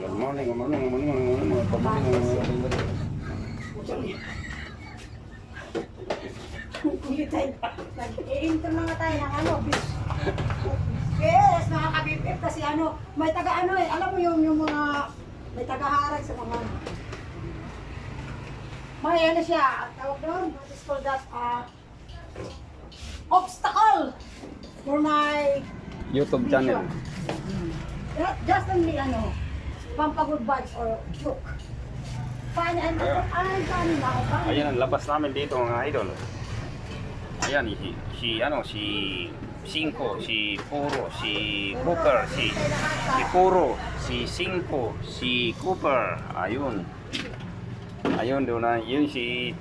Good morning, good morning, good morning, good morning, good morning. Nag-i-intro na nga tayo ng ano, yes, mga kabibib, kasi ano, may taga ano eh, alam mo yung mga, may taga-harag sa mga, may ano siya, tawag doon, what is called that, obstacle for my YouTube channel. just only ano, pampagod vibes or joke. Fine and funny now. Ayan ang labas namin dito mga idol. Ayan si Cinco, si Puro, si Cooper, si Puro, si Cinco, si Cooper. Ayun. Ayun doon na, yun si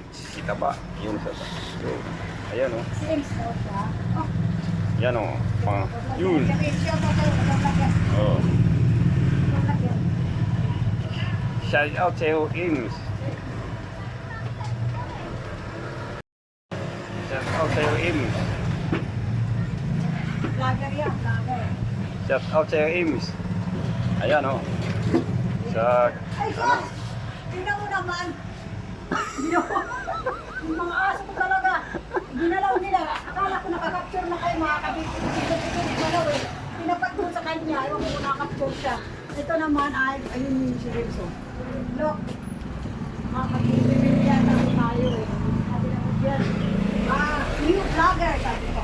Taba, yun sa. So, ayan oh. Si Ames daw siya. Oh. Yan oh. Yun. Oh. Shout out to Ames. Shout out to Ames. Vlogger yan, vlogger. Shout out to Ames. Ayan oh. Sa Ay, God! Tingnan mo naman. Yung mga aso ko talaga. Ginalaw nila. Akala ko nakakapture na kayo mga kabibig. Ito ginalaw eh. Pinapat mo sa kanya. Ayaw ko nakakapture siya. Ito naman ay, ayun yung si Wilson. Look. Mga kabibig yata tayo eh. Sabi na ko dyan. New vlogger sabi ko.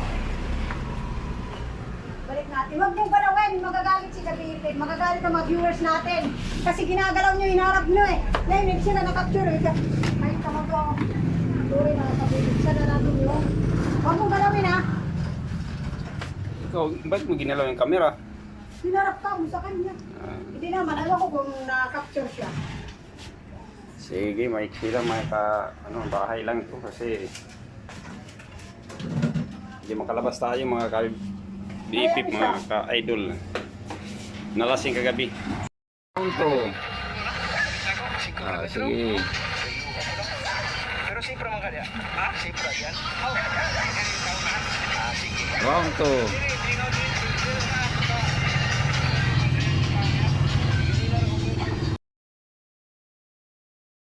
Balik natin. Huwag niyong galawin. Magagalit si Kabibig. Magagalit ang mga viewers natin. Kasi ginagalaw niyo, hinarap niyo eh. Ngayon, hindi sila nakapture eh. Ay, kamag ko. Sorry na Kabibig. Sana natin yun. Huwag mong galawin ha. ikaw, ba't mo ginalaw yung camera? Hinarap ka mo sa kanya. Hindi naman. Alam ko kung nakapture siya. Sige, maiksi lang bahay lang ito kasi hindi makalabas tayo mga ka-BFF, mga ka-idol. Nalasing kagabi. Ito. Sige. Pero sipra man ka diya. Ha? Sipra yan? Sige. Round 2.